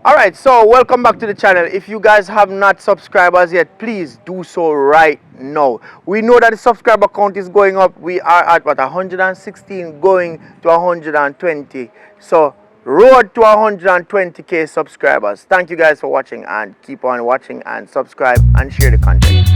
Alright, so welcome back to the channel. If you guys have not subscribed as yet, please do so right now. We know that the subscriber count is going up. We are at what, 116 going to 120. So road to 120k subscribers. Thank you guys for watching, and keep on watching and subscribe and share the content.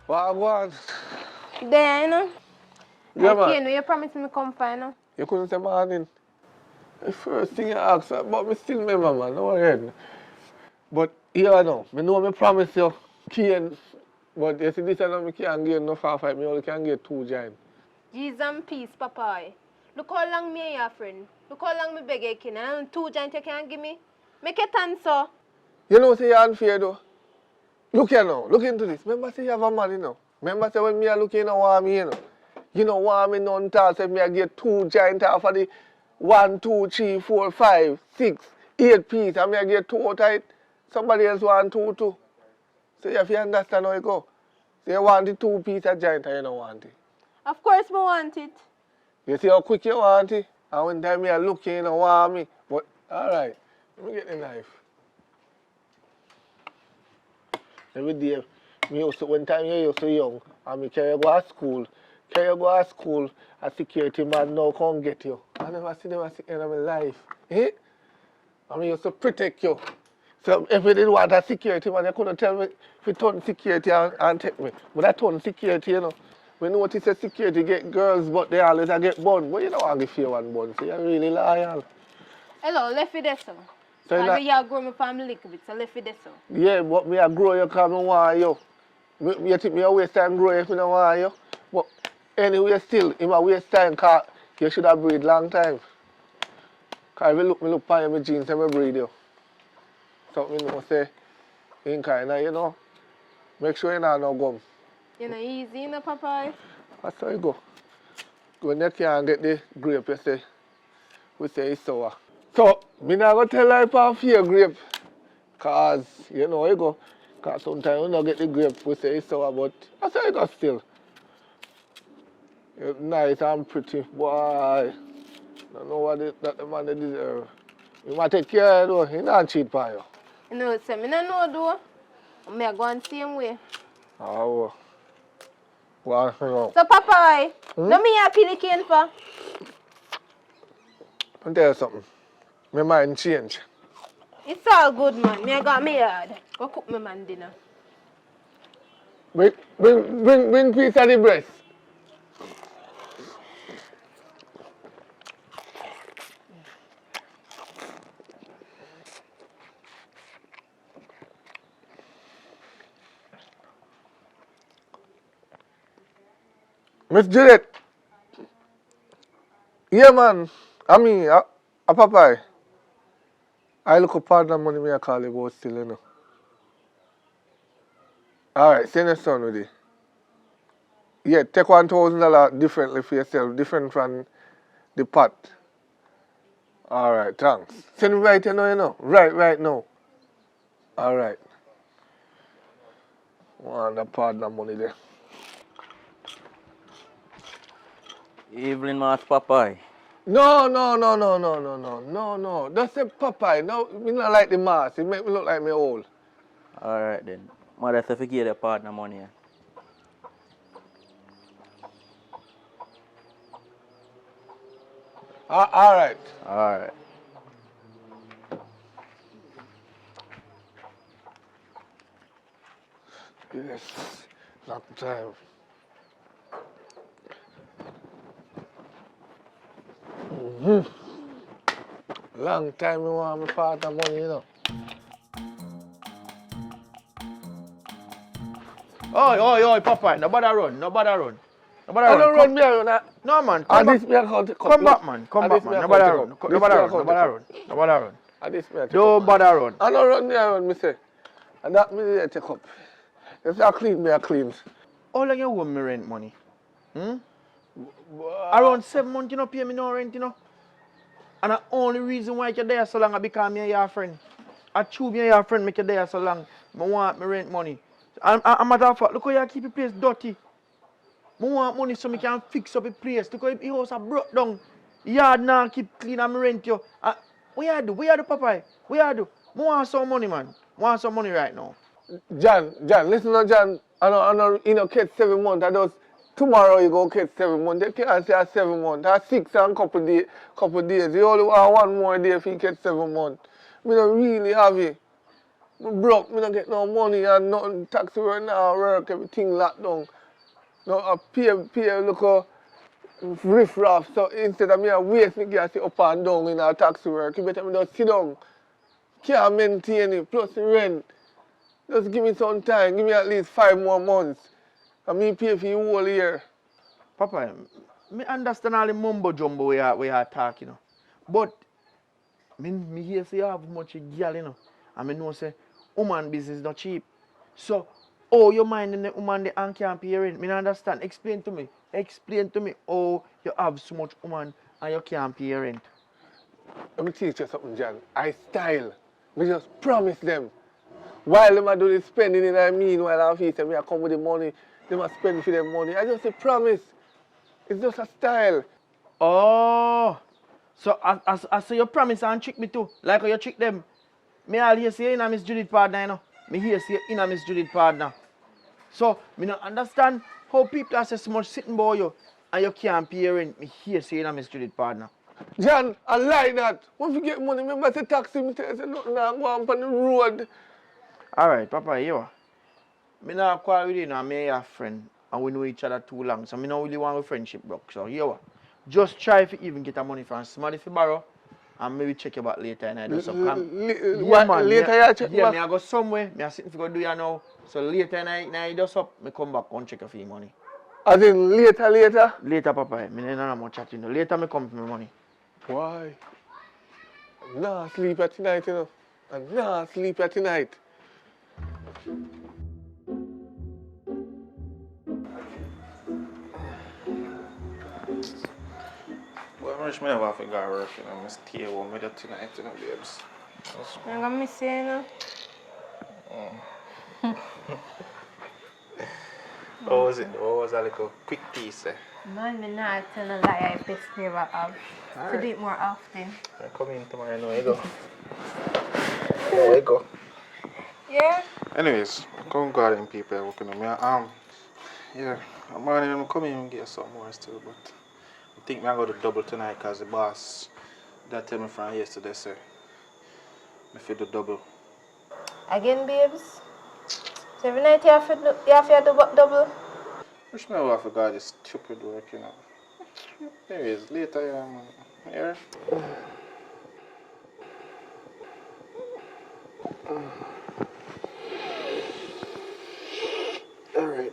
Wagwan. There, you know. Yeah, Okay, man. no, you promised me come find you. You couldn't say morning. The first thing you asked, but me still remember, man. No worry. But yeah, no. Me know me promise you. Cane. But you see, this time I can't get no 5. Me only can get 2 giant. Jesus and peace, Papa. Look how long me and your friend. Look how long me beg you, kin. And 2 giant you can't give me. Make it answer. You know, say you're unfair, though. Look here now. Look into this. Remember, say you have a man, you know. Remember, say when me are looking, you know, want me, you know. You know, want me none tall, say me I get 2 giant off of the 1, 2, 3, 4, 5, 6, 8 piece, and me I get 2 out of it. Somebody else want 2 too. So you have to understand how it go. So you want the 2 piece of giant and you don't want it. Of course, me want it. You see how quick you want it? And when time me I looking, you don't want me. But, alright, let me get the knife. Every day, me used to, when time you used to young, and me carry you go to school, a security man now come get you. I never see them at the end of my life. Eh? And me used to protect you. So if you didn't want a security man, you couldn't tell me if you turn security and take me. But I turn security, you know. We notice that security get girls, but they always get bun. But you don't want to give you one bun, so you're really loyal. Hello, left it there, so. So Because you grow my family little bit, so left it there, so. yeah, but me I grow you because I want you. You think me a waste time grow if I don't want you? But anyway, still, in my waste time, because you should have breed long time. Because if you look upon you, my jeans, and I breed you. Something you know, say, in kind of, you know, make sure you not no gum. You know, easy, you know, Papa. That's how you go. When you can't get the grape, you say, we say it's sour. So, me not going to tell you about fear grape. Because, you know, you go. Because sometimes we don't get the grape, we say it's sour, but that's how you go still. You're nice and pretty, boy. I don't know what that the man deserve. You might take care of it, though. He not cheat by you. You know, say, me don't know, though. Me go on same way. Oh, well, you know. So, Papa, no me happy the cane for? I'll tell you something. My mind change. It's all good, man. Me I got me yard. Go cook my man dinner. Bring piece of the breast. Miss Juliet. Yeah, man. I mean, a Popeye. I look up partner money me I call you about still, you know. Alright, send your son with it. Yeah, take $1,000 differently for yourself, different from the pot. Alright, thanks. Send it right now, you know. Right now. Alright. Want the partner money there. Evening, Master Popeye. No. Don't say Popeye. No, me not like the mask. It make me look like me old. Alright then. Mother said forget the partner money. All right. Alright. Yes. Long time. Long time I want my father money, you know. Oi, Papa, no bother run. No bother run. I don't run me around. No, man, I come back. this me account cup. Come back, man. Come back, This me man. No account bother cup. run. No This me bother run. account No bother cup. run. No bother run. This me take Don't up. bother run. I don't run me around, me say. And that me dey take up. If I clean, me I clean. How long you owe me rent money? Around 7 months you no pay me no rent, you know. And the only reason why you're there so long is because me and your friend. I choose me and your friend make you there so long. I want me rent money. And matter of fact, look how you keep the place dirty. I want money so I can fix up the place. Look how the house are broke down. The yard now keep clean and me rent you. What you do? What you do, Papa? What you do? I want some money, man. I want some money right now. John, listen to John. I know, you know, catch 7 months. I just tomorrow you go catch 7 months. They can't say 7 months. That's 6 and couple days. You only want 1 more day if you catch 7 months. Me don't really have it. Me broke. Me don't get no money and nothing. Taxi right now work. Everything locked down. No, I pay look riff raff. So instead of me I waste me gas up and down in our taxi work, you better me just sit down. Can't maintain it. Plus the rent. Just give me some time. Give me at least 5 more months. And me pay for you whole year. Papa, me understand all the mumbo jumbo we are talking, you know. But me hear say you have much girl, you know. And me know say woman business not cheap. So, oh you mind the woman the and can't pay rent. Me not understand. Explain to me how you have so much woman and you can't pay rent. Let me teach you something, John. I style. Me just promise them. While them a do the spending in I mean while I'm here, me I come with the money, them a spend for them money. I just say promise. It's just a style. Oh, so I say you promise and trick me too, like how you trick them. Me all hear say you in a Miss Judith partner, you know. Me hear say you in a Miss Judith partner. So me not understand how people are say so much sitting by you and you can't pay rent. Me hear say you in a Miss Judith partner. John, I like that. When you get money, remember to taxi me, say nothing now go on the road. Alright, Papa, you are. Me not quarrel with you, now me and your friend. And we know each other too long. So me not really want a friendship broke. So you are. Just try if you even get the money from somebody if you borrow. And maybe check you back later and I do some Later you check yeah, back? me I go somewhere. Me I sitting for go do you now. So later and I do up, me come back and check you for your money. As in later? Later, Papa, me not have much chatting. Later me come for my money. Why? I'm not sleep at tonight, you know. I'm not sleep at tonight. Well, I wish me never forgot work, you know. I stay home with you tonight, you know, babes. I'm gonna miss you, you know. How was it? What was that little quick piece? Man, me not tell a lie. I best never have to do it more often. I come in tomorrow, no, you go. There you go. Yeah? Anyways, come garden people working on me. Yeah, I'm gonna come in and get some more still, but I think I'm going to double tonight because the boss that tell me from yesterday say I feel the double. Again, babes? So every night you have to do double? Wish me I forgot this stupid work, you know. Anyways, later, yeah, man. Here. Alright.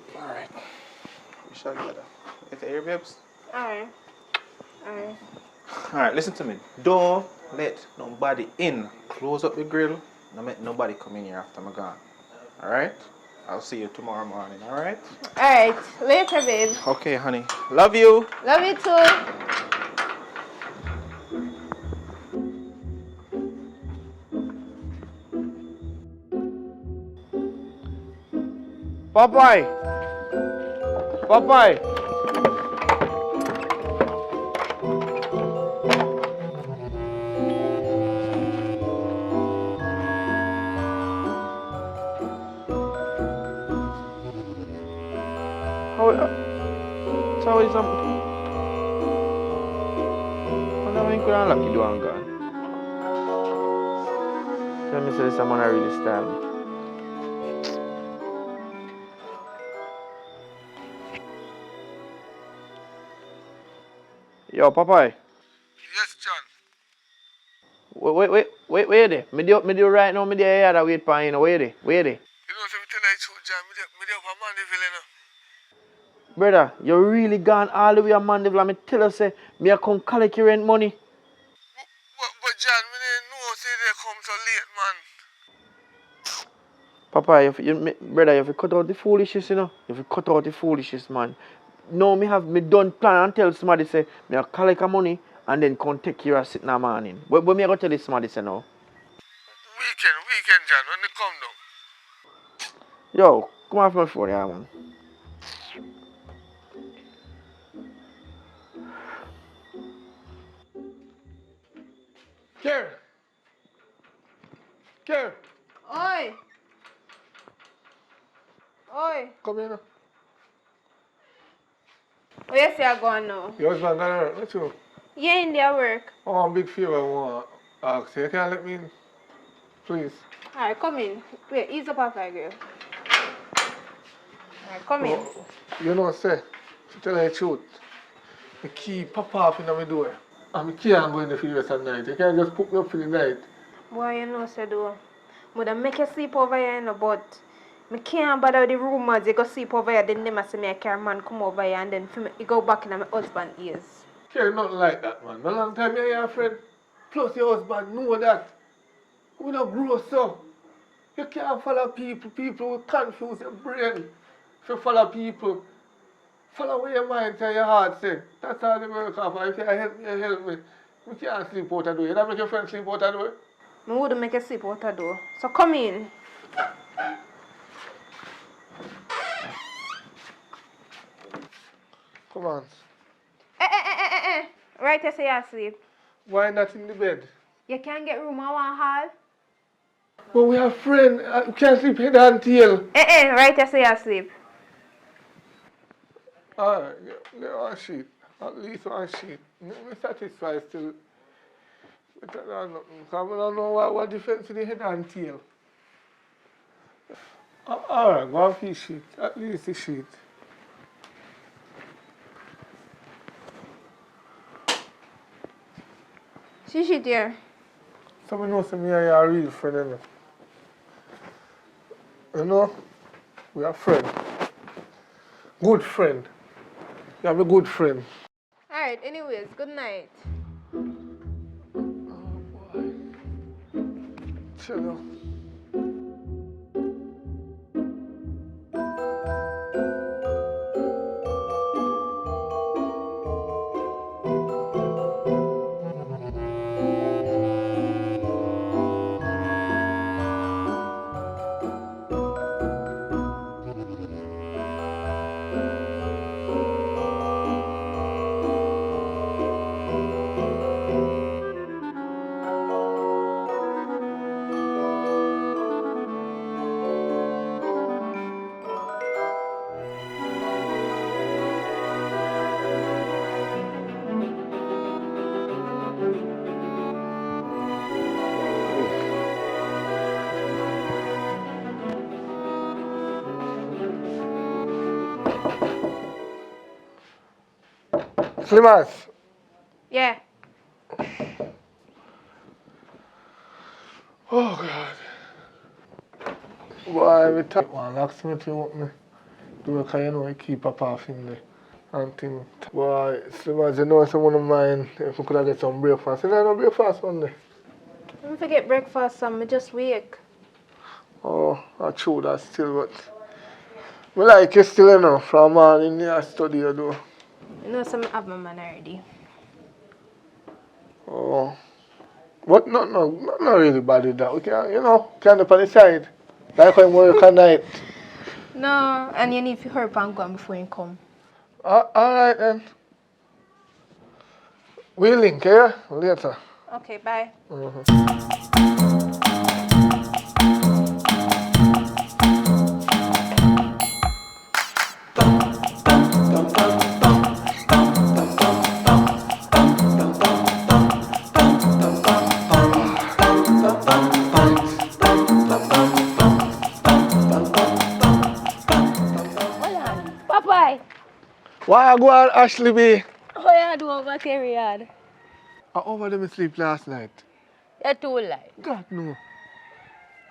We shall get that. Later, here, babes. Alright. Alright, listen to me. Don't let nobody in. Close up the grill. Don't let nobody come in here after I'm gone. Alright? I'll see you tomorrow morning, alright? Alright. Later, babe. Okay, honey. Love you. Love you too. Popeye! How is could have locked the door and gone. Tell me, say this man I really style me. Yo, Popeye. Yes, John. Wait there. Me do right now, me there here wait for you know. Wait there. You know, so me tell you the truth, John. Me there for Mandeville, you know. Brother, you really gone all the way to Mandeville. Me tell you, say, me a come collect your rent money. But John, me didn't know say they come so late, man. Papa, brother, you have to cut out the foolishness, you know. You have to cut out the foolishness, man. No, me done plan and tell somebody, say, me a collect your money and then come take care of sitting in the morning. But me a go tell this somebody, say, no. Weekend, John, when they come down. Yo, come off my phone, yeah, man. Care. Oi! Oi! Come here now. Oh, yes, you're going now. Your husband gonna hurt, not you? Yeah, in their work. Oh, big favor I want to ask you. You can't let me in, please. Alright, come in. Wait, ease up off that girl. Alright, come in. Oh, you know, say, to tell you the truth, the key pop off in my door. And I can't go in the rest of the night. You can't just put me up for the night. Boy, you know, say, do. Would make you sleep over here in the but I can't bother with the rumors. You go sleep over here, then them say me a car man come over here and then you go back in my husband's ears. Care nothing like that, man. A long time you're your friend. Plus your husband know that. We don't grow so. You can't follow people. People will confuse your brain. If you follow people, follow what your mind and your heart say. That's how they work off. If you help me, you help me. We can't sleep out of the door. You don't make your friend sleep out of the door. I wouldn't make you sleep out the door. So come in. Come on. Right, you say you're asleep. Why not in the bed? You can't get room on one hall. But we have friends. We can't sleep head and tail. Right, you say you're asleep. Alright, get one sheet. At least one sheet. I'm satisfied still. Because I don't know what difference in the head and tail. Alright, go on for the sheet. At least the sheet. She shit here. Someone knows me and you're a real friend, you know. You know, we are friends. Good friend. You have a good friend. Alright, anyways, good night. Oh boy. Chill out. Slimas. Yeah. Oh God. Boy, every time one locksmith you want me do because you know I keep up off in there and things. Boy, Slimas, you know someone of mine if we could have get some breakfast. You know no breakfast one day. Don't forget breakfast, I just wake. Oh, that's true, that's still but I like you still, you know, from morning I study you do. You know, some have my man already. Oh. But not really bad with that. We can, you know, kind of on the side. Like when we work at night. No, and you need to hurry up and go on before you come. Alright then. We'll link, yeah? Later. Okay, bye. Why go on, Ashley B? What you do over Kerry yard? I over them sleep last night. You too lie. God no.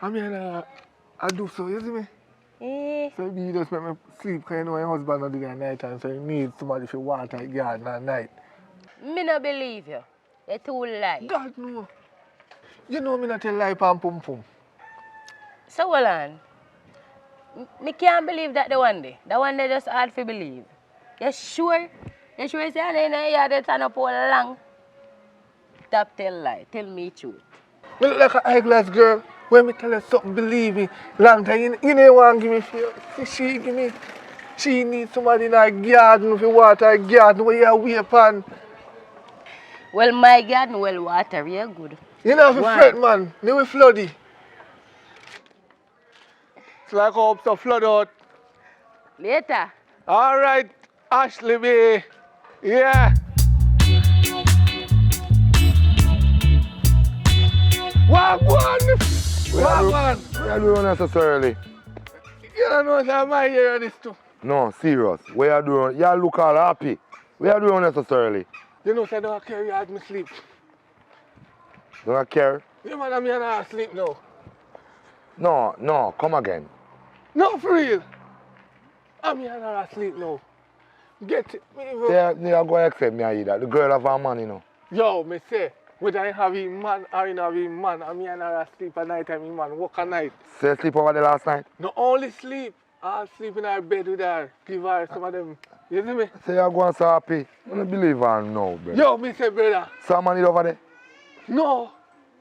I mean, I do so, you see me? Eh, So you just make me sleep because you know your husband not do that at night time, so you need somebody to water the garden at night. me no believe you. You too lie. God no. You know me not tell lie pum pum pum. So hold on. Me can't believe that the one day. The one day just hard to believe. You sure? You sure you say I in a yard they turn up all long? Stop tell lie. Tell me truth. Me look like an eyeglass girl. When me tell her something, believe me. Long time, you know want to give me feel. She give me. She needs somebody in her garden to water her garden where you wait upon. Well, my garden well water real good. You know, if you Why? fret, man, they will floody. It's like how to flood out. Later. All right, Ashley B. Yeah. Wagwan! Wagwan! We are doing unnecessarily. You don't know that my hear this too. No, serious. We are doing, you look all happy. We are doing unnecessarily. You know, say don't carry out me sleep. Don't care? You man, I'm here not sleep now. No, come again. No, for real. I'm here not sleep now. Get it. Me even- They are going to accept me either. The girl have her man, you know. Yo, me say, whether I have a man or I have a man, I'm here not sleep at night time, man. Work at night. Say sleep over there last night? Not only sleep, I'll sleep in her bed with her. Give her some of them. You see me? Say you are going so happy. I don't believe her now, brother. Yo, me say, brother. Some man is over there? No,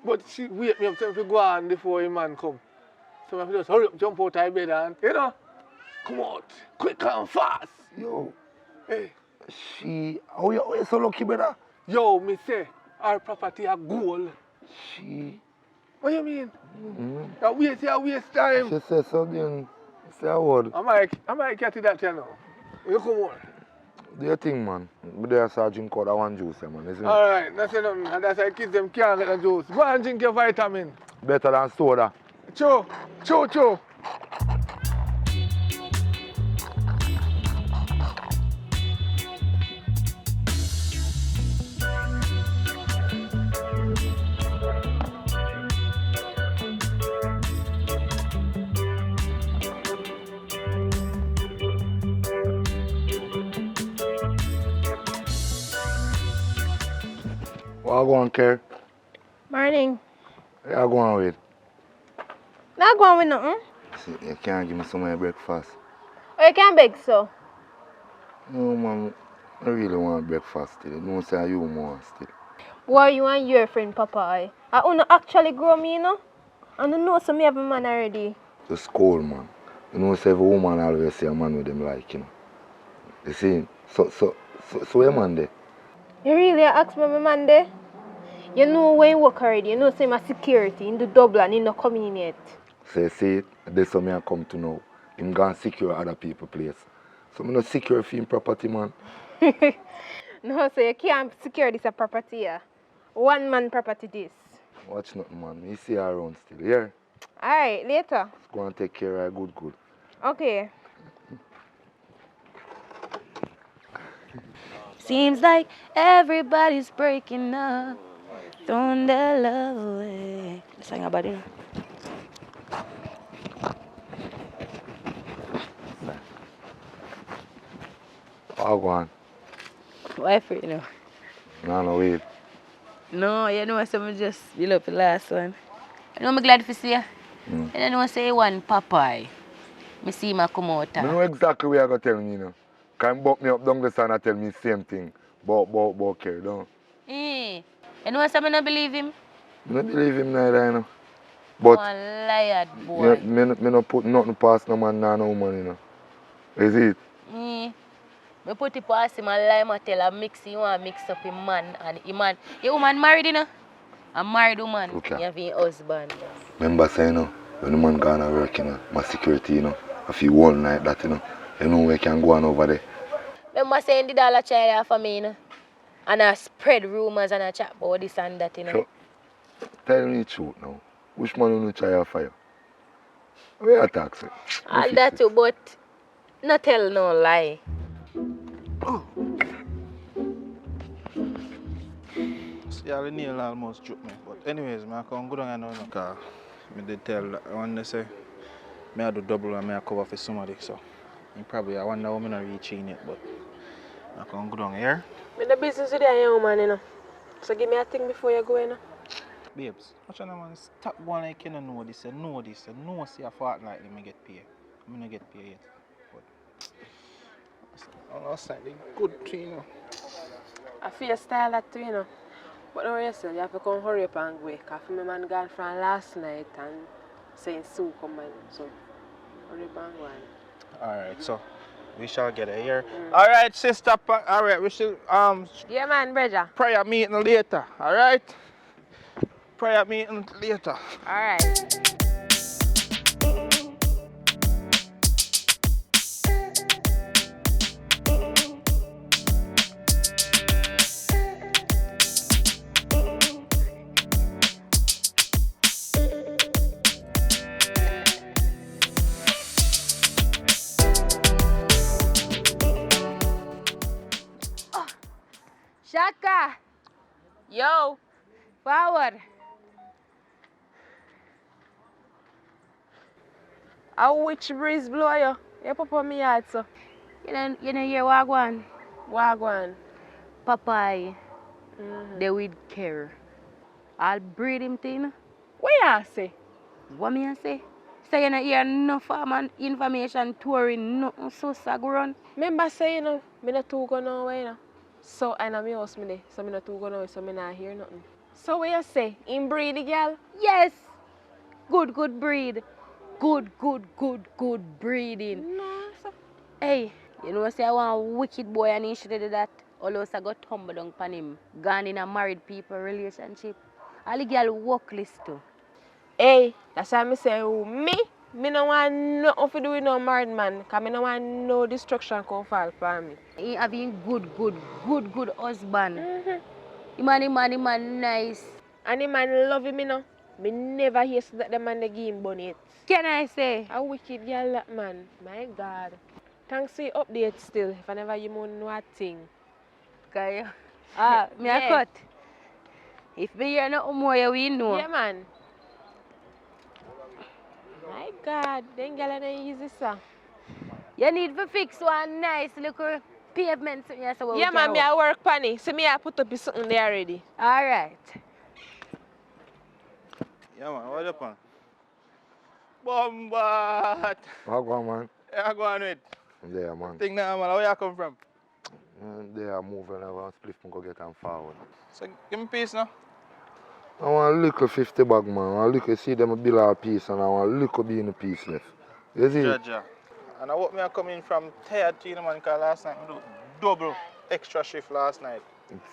but she wake me up time to go on before a man come. So I have to just hurry up, jump out of bed and, you know, come out, quick and fast. Yo, Hey, how you so lucky, brother? yo, me say, our property a gold. She, What you mean? mm-hmm. You waste time. She said something. Say a word. I might get to that, you know. You come on. Do your thing, man. But there is a drink called one juice, man, isn't it? All right, that's enough. And that's why kids them can't get the juice. Go and drink your vitamin. Better than soda. Cho. What go on, care? Morning. What you going with? Not going with nothing. See, you can't give me some of your breakfast. Oh, you can't beg so. No, man. I really want breakfast still. You know, say you want still. Why you and your friend Papa? I don't actually grow me, you know. I don't know so me have a man already. It's cold, man. You know, say every woman always say a man with them like, you know. You see? So your man there? You really ask me my man there? You know when you work already, you know say my security in the double and he not coming in yet. Say, see it? That's what I come to know. Him gonna secure other people's place. So I'm not secure for him property, man. No, so you can't secure this a property here. One man property this. Watch nothing, man. You see her around still, yeah? Alright, later. Just go and take care of her good. Okay. Seems like everybody's breaking up, throwing their love away. Sing about it. I'll go on. Why for you know? No, wait. No, you know something just you love the last one. You know I'm glad to see you. And I know say one Popeye. Me see him come out. I know exactly what you're going to tell me, you know. Can buck me up down the sun and tell me the same thing. About Kerry, don't You know something I don't believe him? I don't believe him neither, you know. But One liar boy. me no put nothing past no man nor no woman, you know. Is it? Me put it past him and lie and tell him mix him want mix up him man and him man. Your woman married, you know? A married woman. Okay. You have your husband. Remember saying, you know, when the man gone to work, you know, my security, you know, I feel one night that, you know where can go on over there. Remember saying the dollar child for me, you know? And I spread rumors and I chat about this and that, you know? So, tell me the truth now. Which man you try to fire? Where you talk, sir? All that too, but not tell no lie. See, all the nail almost dropped me. But anyways, I can't go down and now. Because I did tell one they say, I do double and I cover for somebody. So, I wonder how I'm not reaching it, but I can't go down here. I'm in the business with that young man, you know. So give me a thing before you go, you know. Babes, what's your man? Stop going like you don't know this, you know this, you know see a fortnightly I get paid. I'm not get paid yet. But I'm slightly good to you know. I feel your style that too, you know. But now you say you have to come hurry up and go. Because my man gone from last night and saying Sue come in. So hurry up and go on. Alright, so we shall get it here. Alright, sister, alright, we should Yeah man, brother. prayer meeting later, alright? Prayer meeting later. Alright. Shaka! Yo! Forward! How which breeze blow you? You pop on me yard, so. You know hear Wagwan? Wagwan. Popeye. They with care. I'll breed him thing. What you say? What me I say? Say you know hear enough information touring nothing so sagron. Remember say, you know, me not too go nowhere, you know. So, I know me house me there. So, me not too go nowhere, so me not hear nothing. So, what you say? In breed the girl? Yes! Good breed. Good breeding. No, so. Hey, you know say I want a wicked boy and he should do that. All of us got tumble down upon him. Gone in a married people relationship. All the girl work list too. Hey, that's why I say, oh, me no want nothing to do with no married man. Because I no want no destruction come fall for me. He having good husband. The man nice. And the man love him, you know. Me never hear so that the man they give him bonnet. Can I say? A wicked girl that man. My God. Thanks for your update still. If I never you know a thing. Okay. Me Yeah. a cut. If me hear nothing more, we know. Yeah, man. My God. Then girl are easy, sir. You need to fix one nice little pavement. So Yeah, man. Me I work on it. So me I put up something there already. All right. Yeah man, what up man? Bombat! How go, man? Yeah, go on with. There, man. Think now man, where you come from? They are moving. I want split and go get them forward. So give me peace now. I want a little 50 bag, man. I want a little, see them bill a piece and I want a little be in the piece left. You see? Jaja. And I hope me come in from tired to you know man, because last night I do double extra shift last night.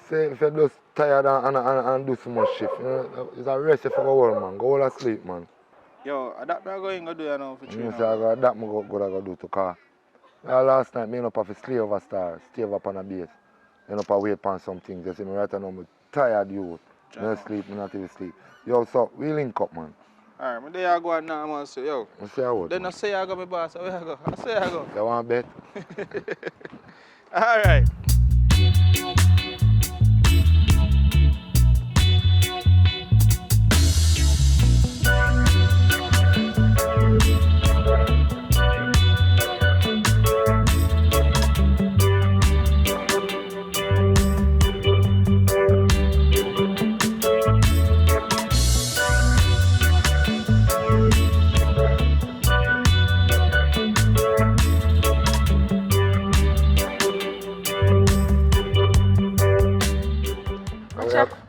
Say if you're just tired and do so much shift, you know, it's a rest if you go home, man. Go all asleep, man. Yo, that me I going to do you know for 3 You say I got that me go do to car. Last night me up off a Sleepover star, stay up on a base. You up wait on some things. You see me right now I'm tired youth. No sleep, me not even sleep. Yo, so we link up, man. Alright, me there I go now man say yo. I say I would. Then I say I go my boss, where I go? I say I go. You want bet? Alright.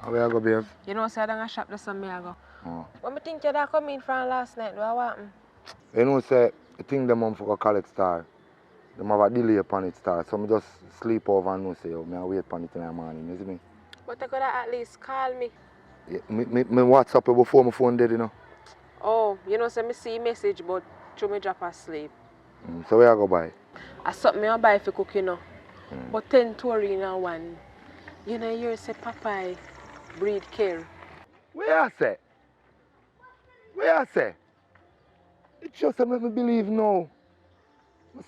Where I go, babe? You know, say I don't shop this on me I go. Oh. What me think you that come in from last night? Do I want him? You know, say, I think them mum for go collect star. Them have a delay upon it star. So I just sleep over and know say, yo, I wait upon it in the morning, you see me? But they could have at least call me. Yeah, me WhatsApp you before my phone dead, you know. Oh, you know, say me see message, but through me drop asleep. So where I go buy? I something I buy for cooking, you know. But 10 touri in a one. You know, you say Popeye breed care. Where I say? Where I say? It just make me believe now.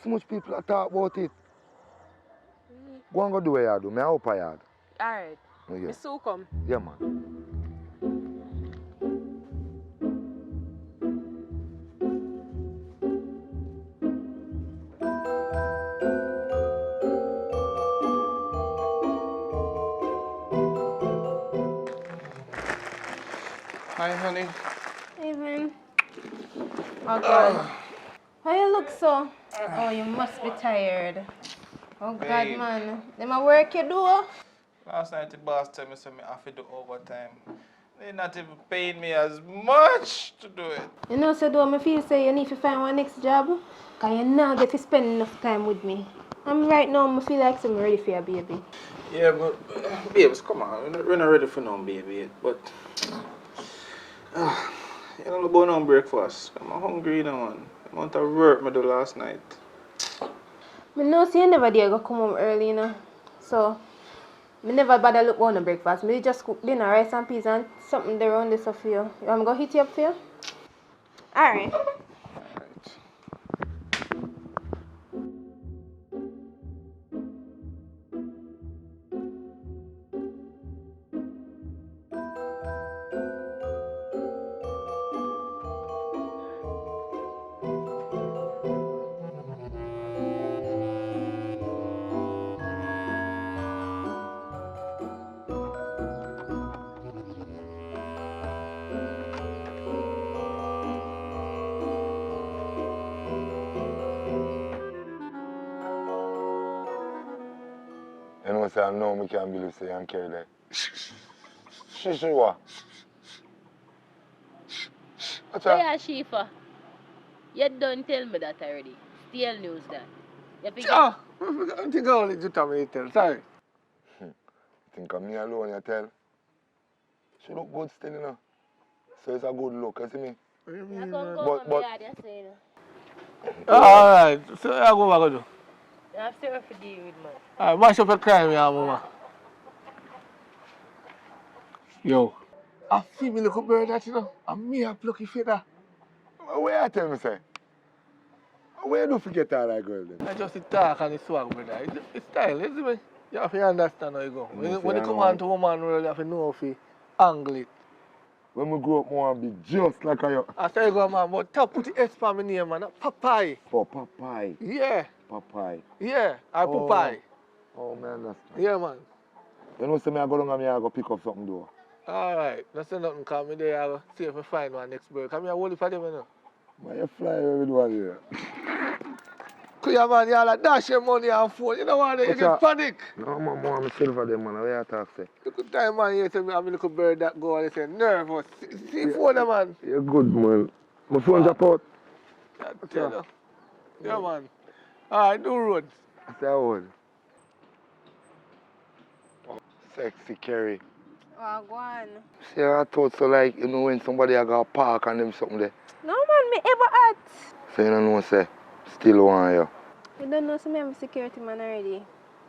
So much people are talk about it. Go and go do what you do. Me help her yard. Alright. Oh, yeah. Me soon come. Yeah, man. Hi, honey. Evening. Oh God. Why you look so? Oh, you must be tired. Oh God, Babe. man. Them a work you do? Last night the boss told me I have to do overtime. They not even paying me as much to do it. You know, so do me feel say you need to find one next job? Cause you not get to spend enough time with me. I'm right now, I feel like I'm ready for your baby. Yeah, but babes, come on, we're not ready for no baby yet. But you know about no breakfast. I'm hungry now, man. The amount of work I do last night. I know see you never dare go come home early, you know. So I never bother look on the breakfast. Me just cook dinner, rice and peas and something there around this for you. You want me to go hit you up for you? Alright. Alright. You know, say I know me can't believe say I'm carried there. Shh, what? What's Where that? are she for? You don't tell me that already. Still news that. You think Ah, I think I only do tell tell. Sorry. Think of me alone, you tell. She look good still, you know. So it's a good look, you see me? What do you you mean, come man? go But- from but- the yard, you say, Alright, so I go back do. you have to for deal with man. Alright, mash up your crime, yeah, mama. Yo. I feel me little bird that, you know. And me a plucky feather. Where you tell me, say? Where you do forget all that girl then? I just talk and it's swag, brother. It's style, you see me? You have to understand how you go. When you come on to woman world, you have to know how to angle it. When we grow up, more and be just like you. After you go, man, but tell put the S for my name, man. Popeye. For Popeye. Yeah, Popeye. yeah. I Oh. Popeye. Oh, man, understand. Yeah, man. You know, say me I go down and me I go pick up something though. Alright, don't say nothing, call me there. I go see if I find one next bird. Come here, hold it for them, you know. Why you fly with one here? Clear, man, you all like dash your money and phone. You know what? You What's get that? panic. No, man, more I'm silver them, man. Where you talk, say? Look at time, man. You say me have a little bird that go and they say nervous. See phone, them, man. You're good, man. My phone drop out. I tell you. Yeah, man. Alright, do roads. I say, how Sexy Kerry. Oh, go on. See, I thought so like, you know, when somebody I got park and them something there. No man, me ever at. So you don't know, say, still want you. You don't know, so me have a security man already.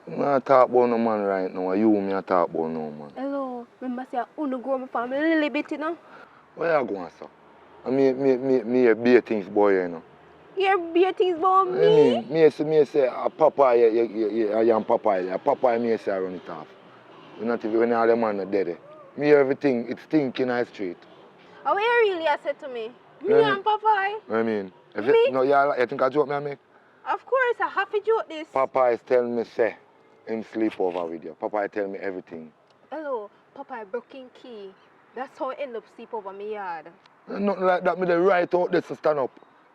I'm not talk about no man right now. You me I talk about no man. Hello, remember say I only grow my family a little bit, you know? Where you going, sir? I me a beer things boy, you know. You hear things about I me? mean, me say, a papa, I am papa. A papa, me say I run it off. You not even when all the man are dead. Me everything, it's stinking in the street. Oh, what you really said to me? Me Yeah, and Popeye? I mean, if Me? no, you think I joke me, I make? Of course, I have to joke this. Papa is telling me, say, him sleep over with you. Papa is telling me everything. Hello, Popeye broken key. That's how I end up sleep over my yard. Nothing like that, me the right out there to stand up.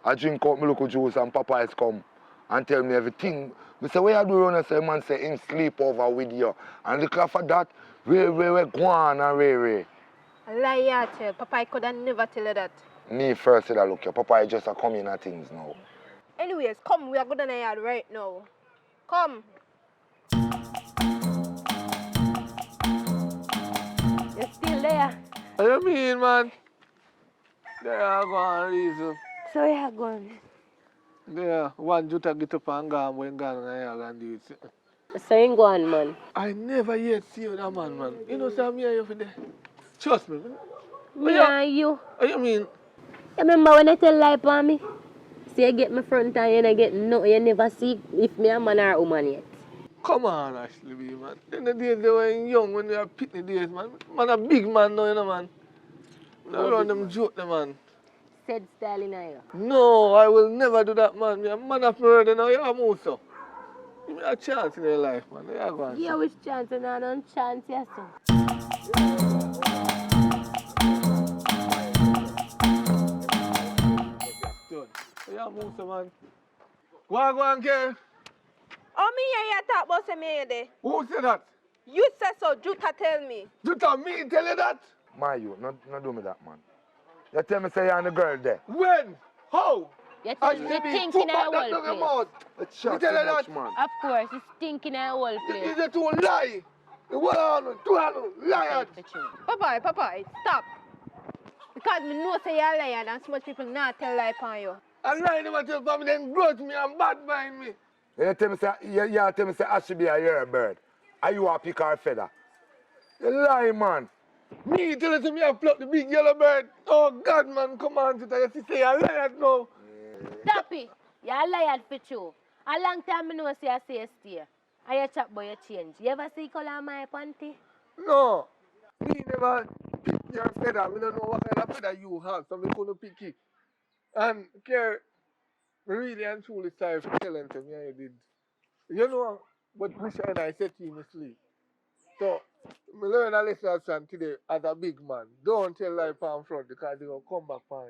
I drink out my local juice and Papa is come and tell me everything. Me say, what you do run and say, man say, him sleep over with you. And look after that, we go on and Ray. A lie, tell. Popeye could have never tell you that. Me first said, look, your Papa is just a coming at things now. Anyways, come, we are going to the yard right now. Come. You're still there. What do you mean, man? There I go on reason. So where you going? There, one juta get up and gone when gone and I and do it. So you go on, man. I never yet see you that man. You know, say me and you for there. Trust me. Me Yeah. and you. What you mean? You remember when I tell lie on me? See, you get my front and you don't get nothing. You never see if me a man or a woman yet. Come on, Ashley B, man. In the days they were young, when they were pitney days, man. Man, a big man now, you know, man. No run them joke, them, man. Said style in here. No, I will never do that, man. Me a man of murder now, you are so. Give me a chance in your life, man. You are going Yeah, so. which chance and I don't chance, yes, sir. Done. You are so, man. Go on, girl. Oh, me hear you talk about some there. Who said that? You said so, Juta tell me. You tell me, tell you that? My you, not do me that, man. You tell me say you and the girl there. When? How? You Ashley B, stink put in back our that whole to your place. mouth. It's You shot tell too her much, that? man. Of course, it's stinking in our whole place. Is it to lie? The one on, two on, liar. Papa, stop. Because me know say you're a liar and so much people not tell lie upon you. I lie to myself, family, then grudge me and bad mind me. You tell me say, you tell me say I should be a year bird. Are you a pick or a feather? You lie, man. Me tell you me I pluck the big yellow bird. Oh God, man, come on, Tita. You see, say I liar now. Stop it. You're a liar for you. A long time I know say I say stay. And you chat boy you change. You ever see color of my panty? No. Me never pick your feather. I don't know what kind of feather you have, so I couldn't pick it. And care, really and truly sorry for telling to me how you did. You know what wish and I said to you in my sleep. So, I learn a lesson today as a big man. Don't tell lie palm front because they will come back on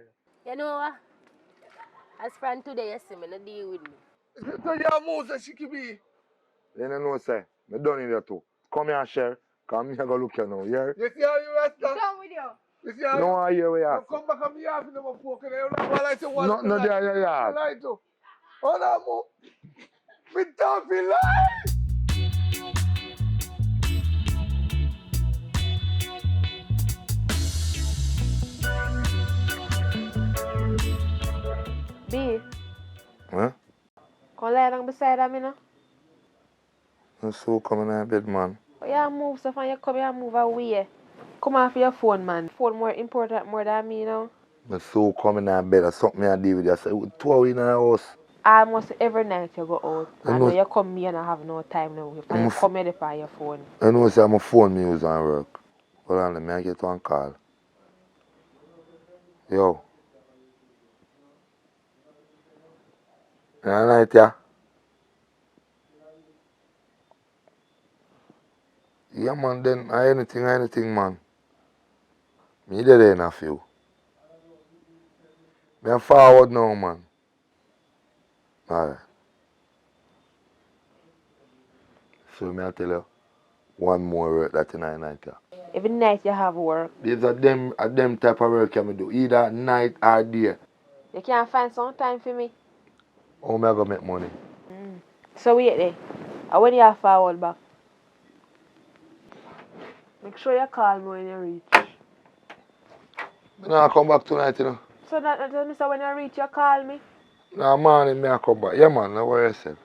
you. You know what? As friend today you see me, no deal with me. So you're Moses, she could be. You know say, me done in there too. Come here and share. Come here go look you now, yeah? You see how you rasta? Down with you. You see how You know what I hear we you ask? come back and be having them a poke and you don't like to watch No, there, yeah. lie to. Hold on, mo. Me don't feel lie. B, Huh? come lie down beside me, no? I'm so coming in bed, man. But you move stuff and you come here and move away. Come off your phone, man. Phone more important more than me, you know? I'm so coming in bed. There's something I do with you. I say, 2 hours in our house. Almost every night you go out. I And know- when you come here and I have no time now. And you come here on your phone. I know say I'm a phone me use and work. Hold on, let me get one call. Yo. Yeah, night, yeah. Yeah, man, then anything, man. Me there in a few. Me a forward now, man. Alright. So me I tell you, one more work that night, yeah. Every night you have work. There's a them type of work can me do, either night or day. You can't find some time for me. How me I go make money? So wait there. And when you have forward back, make sure you call me when you reach. Me nah come back tonight, you know. So that doesn't mean so when you reach you call me. Nah, morning me I come back. Yeah, man, no worry yourself.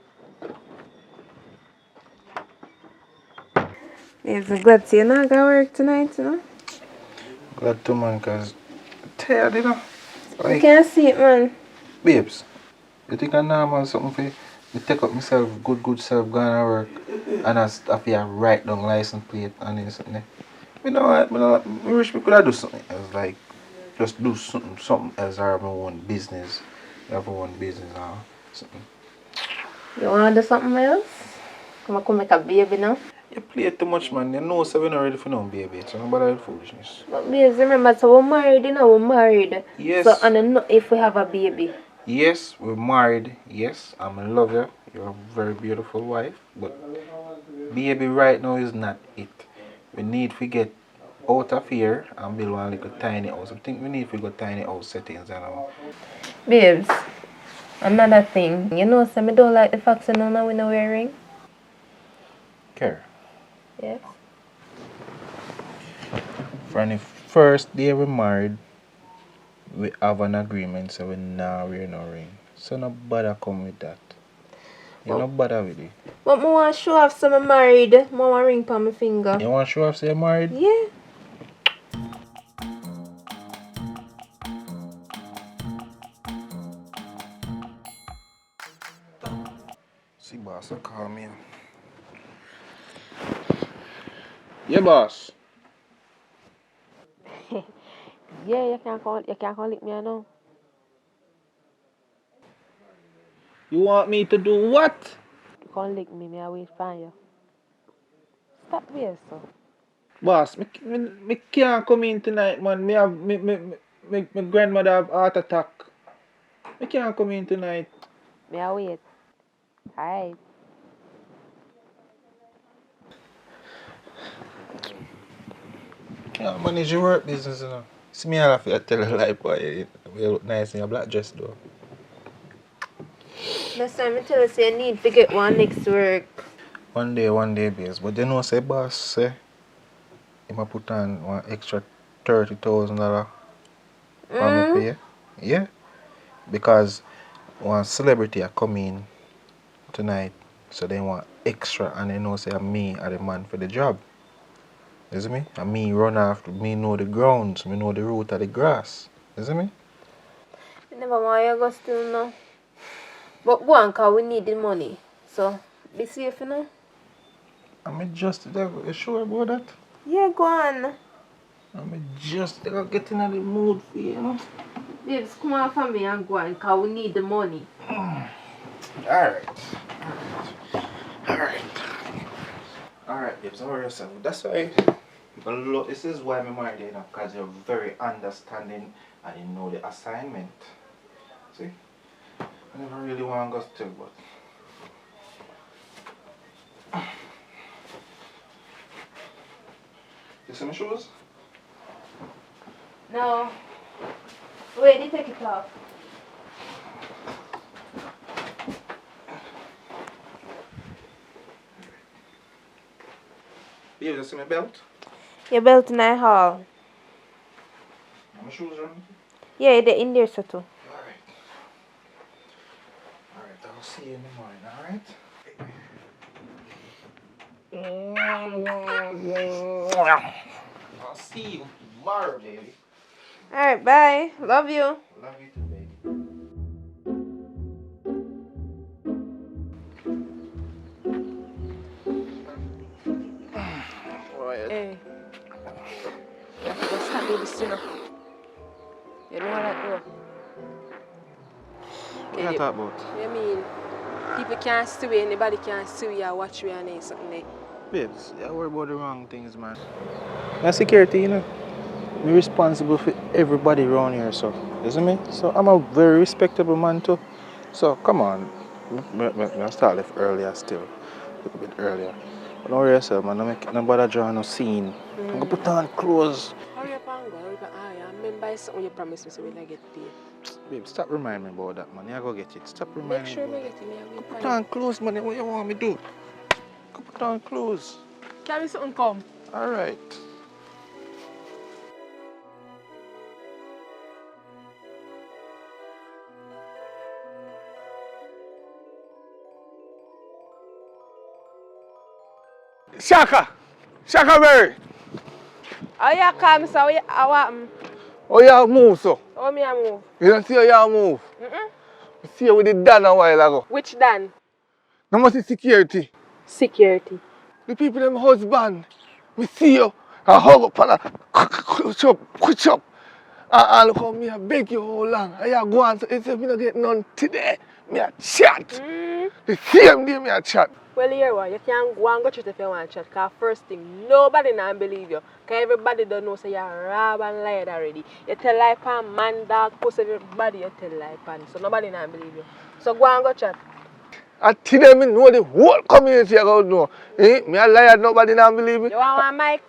It's glad to you not going to work tonight, you know? Glad to, man, because tired, you know. You can't see it, man. Babes, you think I'm normal something for me take up myself, good self, going to work, and I feel write down license plate and then something there. You know what, I wish we could have do something else, like, just do something else or have my own business, have my own business or something. You want to do something else? Come make a baby now. You play too much, man. You know, so we're not ready for no baby, so don't bother with foolishness. But babes, remember, so we're married, you know, we're married. Yes. So, and then if we have a baby. Yes, we're married. Yes, I'm in love you. You're a very beautiful wife. But baby right now is not it. We need to get out of here and build one little tiny house. I think we need to go tiny house settings and all. Babes, another thing. You know, so I don't like the fact that now we no wearing. Care. Yes. From the first day we married, we have an agreement so we now wear no ring. So no bother come with that. You no bother with it. But I want to show off some I'm married. I want a ring on my finger. You want to show off say you're married? Yeah. See boss will call me. Yeah, boss. Yeah, you can't come lick me now. You want me to do what? You can't lick me, I wait for you. Stop there, so. Boss, me can't come in tonight, man. Me have me grandmother have heart attack. Me can't come in tonight. I wait. Alright. Can't manage your work business, you know. See me, I have to tell a lie, boy. You look nice in your black dress, though. Next time I tell you, say you need to get one next work. One day, babes. But you know, say boss, say, he might put on one extra $30,000 for me pay. Yeah. Because one celebrity are coming tonight, so they want extra, and they know say me are the man for the job. You see me? And me run after, me know the grounds, me know the root of the grass. You see me? Never mind, you go still now. But go on, cause we need the money. So, be safe, you know? I'm just, you sure about that? Yeah, go on. I'm just getting in the mood for you, you know? Babes, come on for me and go on, cause we need the money. Alright. Alright, babes, don't worry yourself. That's why, but look, this is why I'm married, you know, because you're very understanding and you know the assignment. See? I never really want to go still, but. You see my shoes? No. Wait, you take it off. You see my belt? Your belt in the hall. My shoes are on? Yeah, they're in there, so too. Alright. Alright, I'll see you in the morning, alright? I'll see you tomorrow, baby. Alright, bye. Love you. Love you too, baby. Hey. You have to go stop baby sinner. You know what I do? What are you talking about? You mean people can't sue you, anybody can't sue you or watch you and then something there. Babes, you worry about the wrong things, man. I'm security, you know. I'm responsible for everybody around here, so. You see me? So I'm a very respectable man too. So come on. I start left earlier still. A little bit earlier. But don't worry yourself, man. Don't bother drawing no scene. I'm gonna put on clothes. Hurry up and go, hurry up and I remember something you promised me so when I get paid. Babe, stop reminding me about that, man. You go get it. Stop reminding Make sure me I about get it, me that. I Put on clothes, man. What you want me to do? Go put on clothes. Carry something come. Alright. Shaka! Shaka Berry! Oh yeah, come so how happen? Oh, you move, so. How me I move? You don't see how you move. I see you with the Dan a while ago. Which Dan? No must see security. Security. The people them husband. We see you. I hug up and I push up. And look how me I beg you how long. I go on so if me not get none today, me a chat. The same day me a chat. Well, here one, you can't go and go chat if you want to chat. Because first thing, nobody not believe you. Because everybody don't know so you're rob and lied already. You tell lie pan, man, dog, pussy, everybody you tell lie pan. So nobody not believe you. So go and go chat. I tell them me know the whole community I go know. Me a liar, nobody not believe me. You want one mic?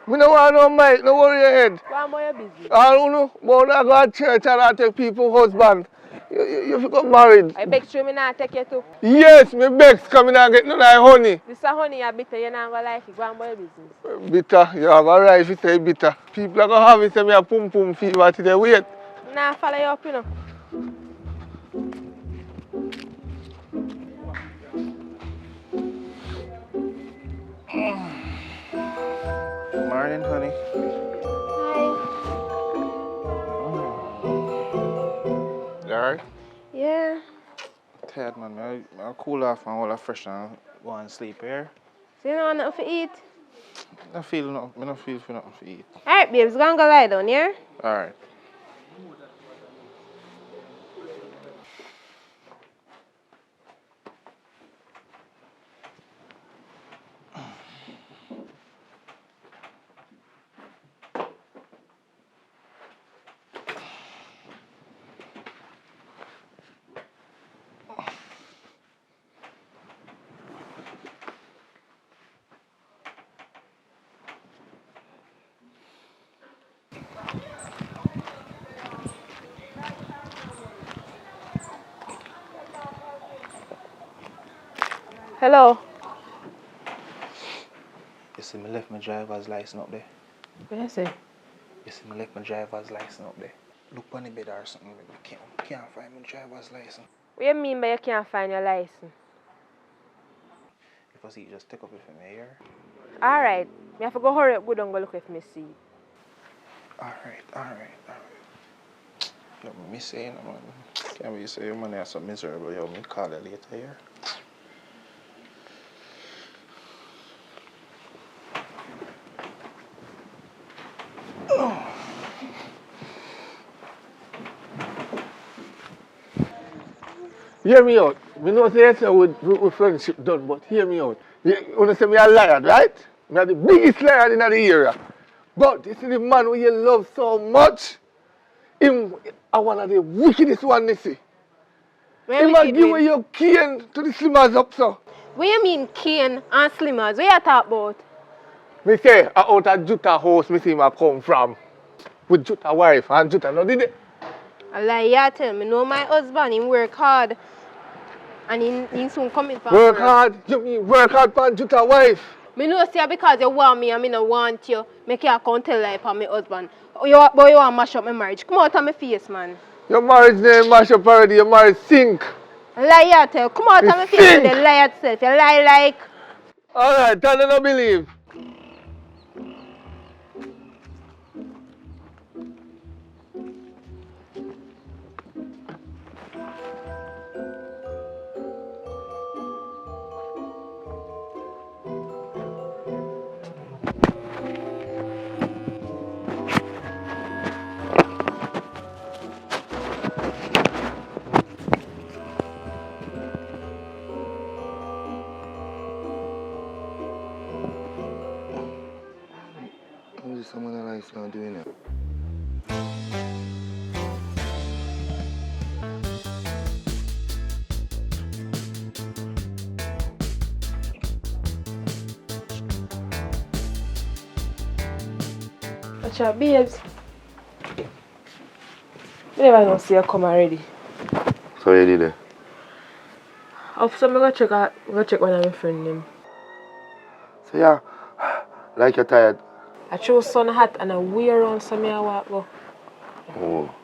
Me no want no mic, no worry your head. Go on about your business. I don't know, but I go to church and I take people husband. You got married. I beg you, me not take you too. Yes, me begs coming and get none of honey. This is honey you bitter, you not gonna like it. Go on about your business. Bitter, you have a right if you say bitter. People are gonna have it say me a pum pum fever till they wait. Nah, follow you up, you know. Morning, honey. You alright? Yeah. Tired, man. I'll cool off and all that fresh and go and sleep here. So you know nothing to eat? I feel nothing. I don't feel for nothing to eat. Alright, babes, go and go lie down, yeah? Alright. Hello. You see me left my driver's license up there. What you say? You see me left my driver's license up there. Look on the bed or something. I can't find my driver's license. What you mean by you can't find your license? If I see you just take up it from me here. Alright. Me have to go hurry up, go down go look if me see. Alright. Yo, me saying, man. Can't be saying money are so miserable. Yo, me call you later here. Hear me out. Me know say yes with friendship done, but hear me out. You wanna say me a liar, right? Me are the biggest liar in the area. But you see the man who you love so much, him are one of the wickedest one you see. Him a give away your cane to the slimmers up so. What you mean cane and slimmers? What you talk about? Me say out of Jutta house me see him a come from. With Jutta wife and Jutta no did it. I lie, you tell me. No, my husband, he work hard. And he soon coming from Work hard? You mean work hard for Jutta wife? Me know say because you want me and me no want you. Make you come tell lie for my husband. Boy, you want to mash up my marriage. Come out of my face, man. Your marriage name mash up already, your marriage sink. Lie, you tell. Come out of my face and then lie yourself. You lie like... Alright, tell them I believe. What is someone else now doing it? What's your babes? I never know see you come already. So you did it? After me go check one of my friend them. So yeah, like you're tired. I chose sun hat and I wear around so me I walk go. Oh,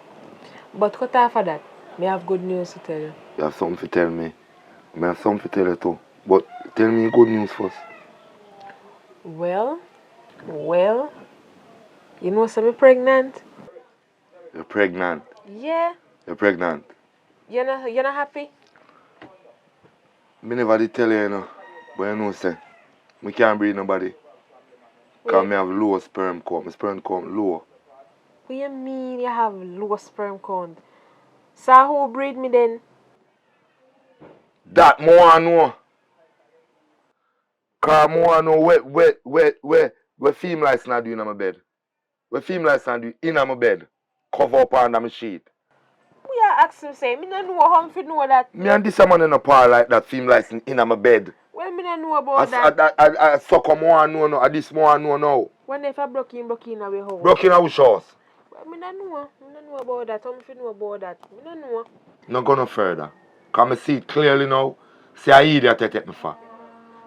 But cut off of that, me have good news to tell you. you have something to tell me. I have something to tell you too. But tell me good news first. Well, you know so me pregnant? You're pregnant. Yeah. You're pregnant. You're not happy? Me never did tell you, you know. But you know, say, me can't breed nobody. Because me have low sperm count. My sperm count low. What you mean you have low sperm count? So who breed me then? That more I know. Because more I know what female lights not do in my bed. What female lights not do in my bed. Cover up under my sheet. We are asking say, me don't know how to know that. Me and this man in a par like that female lights in my bed. Well, me don't know about that. I suck more I know now. This more I know now. When if I broke in away home? Broke in our house. Well, me don't know. Me don't know about that. How me know about that? Me don't know. No go no further. Because I see it clearly now. See a idiot you take me for.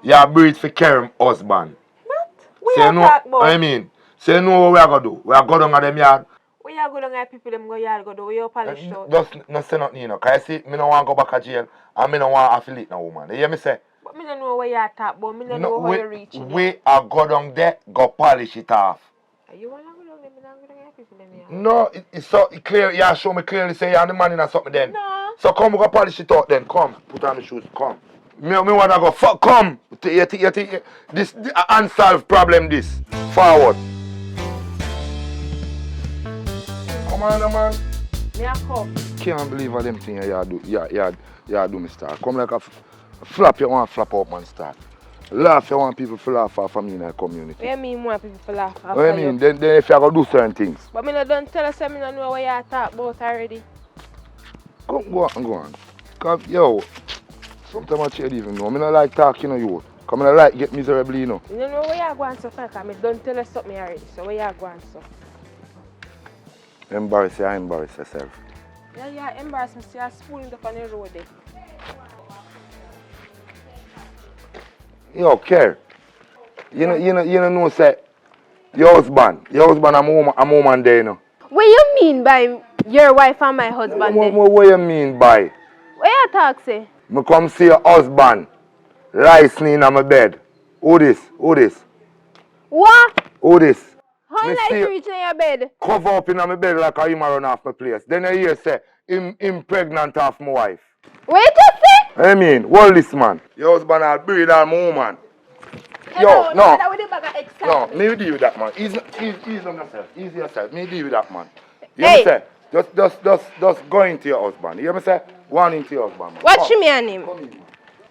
You are breed for Kerem husband. What? We So are you know, talk about? I mean, so you know what we are going to do. We are going down to them yard. We are going to people them go yard go do. We are polished out. Just not say nothing, you know. Because I see, me don't want to go back to jail. And me don't want to affiliate no woman. You hear me say? But me don't know where you are talk about. Me don't know how you reach it. We are go down there, go polish it off. You want to go down there? Me don't go down there people them here. No, it's so clear. You show me clearly say you're the man in or something then. No. So come, we go polish it out then. Come, put on the shoes. Come. Me wanna go fuck come. This unsolved problem this. Forward. Come on, man. Me a come. Can't believe all them things you do. You do, Mr. Come like a flap, you want to flap up, man, star. Laugh, you want people to laugh off me in the community. What you mean more people to laugh off? What do you mean? Then if you go do certain things. But me don't tell us I don't know what you talk about already. Go on. Cause, yo, sometimes I can't even know. I don't like talking to you. Come I like get miserable, you know. You don't know where you going so far, because I don't tell us something already. So where you going so? Embarrass yourself. Yeah, embarrass me. See, I'm spooling up on the road there. Yo, care. You know, say, your husband I'm woman there, you know. What you mean by your wife and my husband then? What you mean by? What you talk say? Me come see your husband lying in my bed. Who this? What? Who this? How Me you like see to reach in your bed? cover up in my bed like him run off my place. Then I hear say, him pregnant off my wife. What you just say? I mean, hold this man. Your husband will breed on my woman. Yo, no. No, me deal with that man. Ease on yourself. Ease yourself. Me deal with that man. You hear me say? Just go into your husband. You hear me say? Go on into your husband, man. Watch me and him. Come in, man.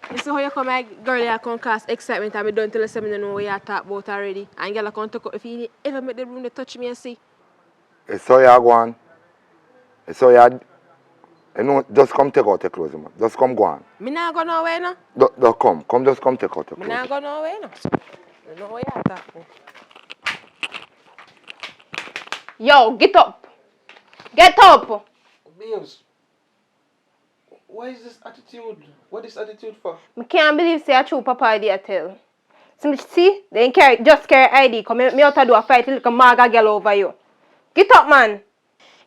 You see how you come, my girl, you come cause excitement and I don't tell us I don't know what you talk about already. And girl, I come talk if you ever make the room to touch me and see. So you go on. So you know, just come take out your clothes, man. Just come go on. Me not go nowhere no. Just come. Just come take out your Me clothes. not go nowhere no. I don't know what you talk about. Yo, get up. Get up. Babes, why is this attitude? What is attitude for? I can't believe say a true papa idea tell. So see, they just carry ID. Come me out to do a fight like a maga girl over you. Get up, man.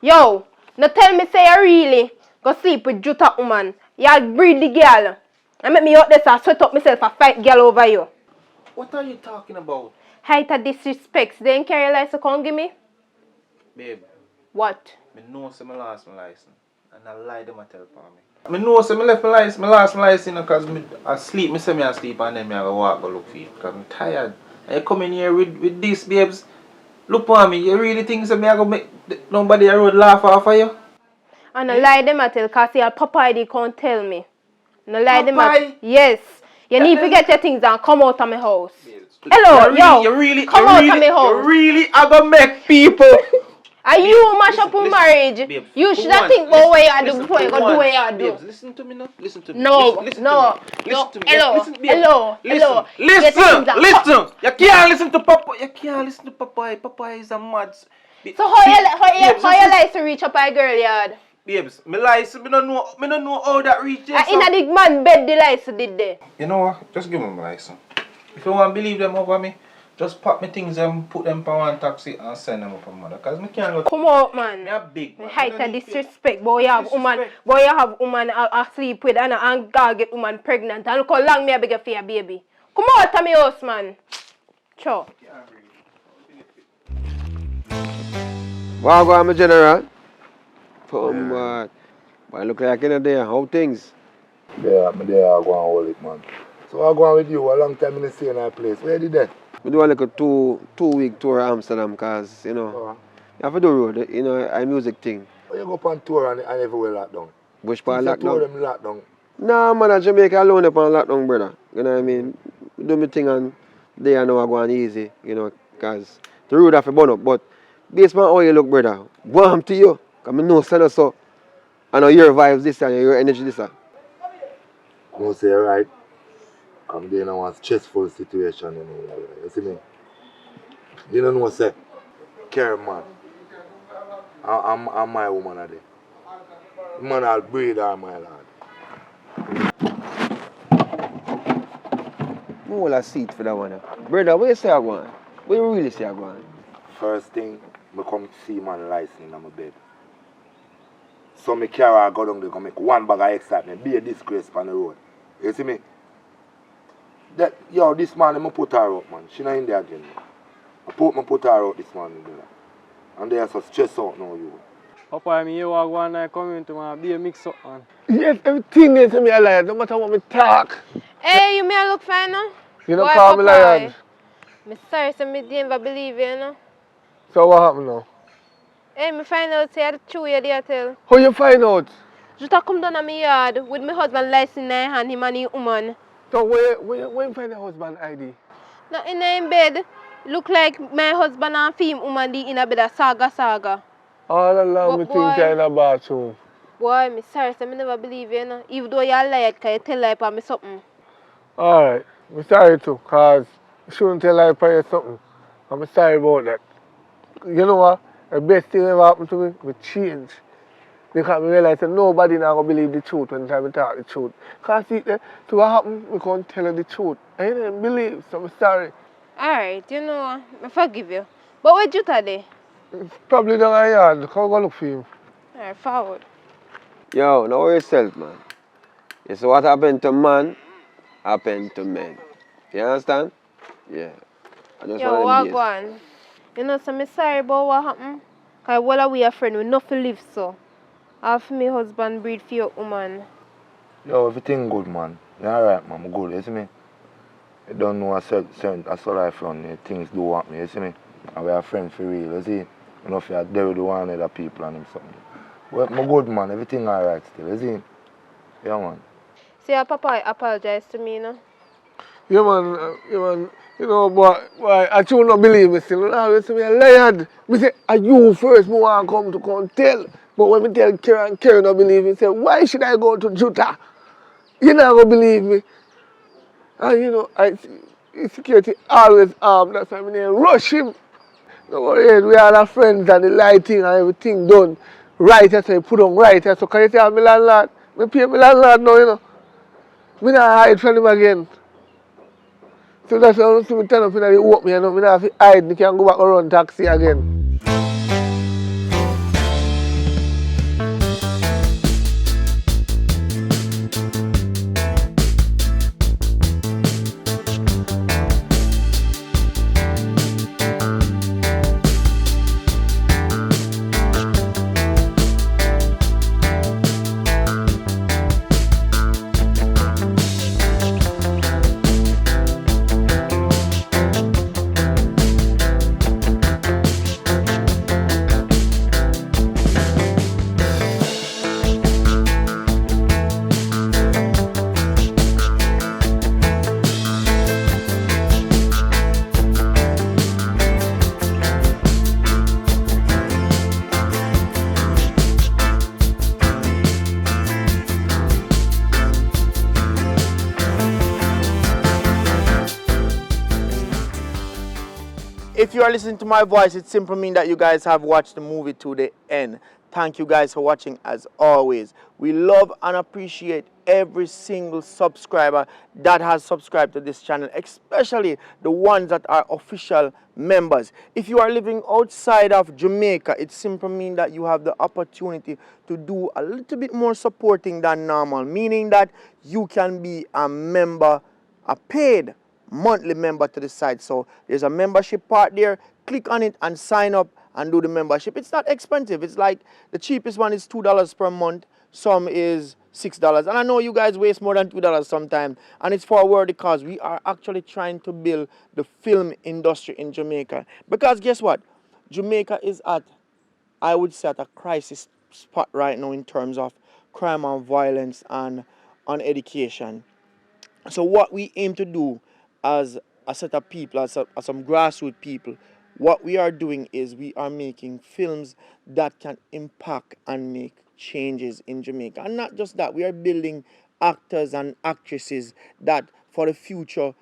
Yo, no tell me say you really go sleep with Juta woman. You breed the girl. And make me out there so sweat up myself a fight girl over you. What are you talking about? Height of disrespect. They ain't carry license come give me? Babe, What? I know say I lost my license. And I lie them a tell for me. I know say I left my license, I lost my license because I sleep, I say I sleep and then I go walk go look for it. Because I'm tired. And you come in here with this, babes. Look for me, you really think so I go make nobody a road laugh off of you? And I lie them at tell because your papa ID can't tell me. No lie them Papa? at yes. You need to get your things and come out of my house. Babes, Hello, come out of my You house. really are going to make people. Are you mash up with marriage? Babes, You for should have one, think about what you do listen, before you for go do one, what you do. Babes, listen to me now. Listen to me. No, Listen no, to me. no. Listen to me. Hello, Listen, babes. hello. Listen. You can't listen to Papa. You can't listen to Papa. Papa is a mad. So how you like to reach up a girl yard? Babes, me license, me don't know how that reaches. In a big man bed the license did there. You know what? Just give me my license. If you want to believe them over me, just pack me things and put them for one taxi and send them up for mother. Cause me can't go. Come out, man. Me a big man. Height of disrespect, boy. You have woman asleep with and God get woman pregnant. And look how long me a beg for your baby. Come out of my house, man. Sure. Wow, go on, my general. Boy, look like in there. How things? Yeah, I'm there. I go and hold it, man. So I go on with you a long time in the same place. Where did that? We do a like a two-week tour of Amsterdam because, you know, you have to do road, you know, a music thing. You go up on tour and everywhere locked down. Bush part locked Tour down. them locked down. Nah, man, at Jamaica alone up on lockdown, brother. You know what I mean? Do my thing and they are now going easy, you know, because the road have to burn up. But based on how you look, brother, warm to you. Because I know send us so. I know your vibes this and your energy this and. You say right. I'm there in a stressful situation, you know. You see me? You don't know what say. Care man. I'm my woman today. Man, I'll breathe on my lad. I hold a seat for that one. Brother, what you say I want? What you really say I want? First thing, I come see man license in my bed. So I carry her go down there and make one bag of excitement, be a disgrace on the road. You see me? That, yo, this man, I put her out, man. She not in there again. I put her out this morning, brother. And they are so stressed out now, you. Papa, I mean, you are going to come into my be a mix up, man. Yes, everything is to me alive, no matter what we talk. Hey, you may look fine now? You don't Boy, call me lion. Papa. Me sorry, so me didn't even believe you, you know. So what happened now? Hey, me find out say the truth you there tell. How you find out? Just a come down on me yard with my husband license in their hand, him and his woman. So where you find the husband ID? Now in bed, look like my husband and film woman in a bed of saga. All along me But things are in the bathroom. boy, me sorry, so me never believe you, know. Even though you're liar, can you tell lie for me something? Alright, I'm sorry too, cause you shouldn't tell lie for you something. I'm sorry about that. You know what? The best thing ever happened to me, we change. Because I realize that nobody now gonna believe the truth when time we talk the truth. Cause see, so what happened, we can't tell her the truth. I didn't believe, so I'm sorry. Alright, you know, I forgive you. But where you today? It's probably down my yard, come go look for him. Alright, forward. Yo, know yourself, man. You see what happened to man, happened to men. You understand? Yeah. I just Yo, want what them go days. on? You know, so me sorry about what happened. Cause while we are friends, we nothing live so. Half my husband breed for your woman. Yo, everything good, man. You alright, man? I'm good, you see me? You don't know a certain life run, things do happen, you see me? And we are friends for real, you see? You know, if you're there with one other people and them something. Well, I'm good, man. Everything alright still, you see? Yeah, man. See, your papa apologize to me, you know. Yeah, man. You know, but I still not believe me still. You always say me a liar. Me say, are you first me want to come tell. But when me tell Karen not believe me, say, why should I go to Juta? You not gonna believe me. And you know, security always armed. That's why me name rush him. No worry, we are our friends and the lighting and everything done. Right, I say put on right. So can you tell me landlord? Me pay me landlord now, you know. Me not hide from him again. So that's why I see me turn up in the walk me, you know, me not have to hide, me can go back and run taxi again. If you are listening to my voice, it simply means that you guys have watched the movie to the end. Thank you guys for watching as always. We love and appreciate every single subscriber that has subscribed to this channel, especially the ones that are official members. If you are living outside of Jamaica, it simply means that you have the opportunity to do a little bit more supporting than normal, meaning that you can be a member, a paid monthly member to the site. So there's a membership part there. Click on it and sign up and do the membership. It's not expensive. It's like the cheapest one is $2 per month. Some is $6. And I know you guys waste more than $2 sometimes. And it's for a worthy cause. We are actually trying to build the film industry in Jamaica. Because guess what? Jamaica is at, I would say, at a crisis spot right now in terms of crime and violence and on education. So what we aim to do as a set of people, as some grassroots people, what we are doing is we are making films that can impact and make changes in Jamaica. And not just that, we are building actors and actresses that for the future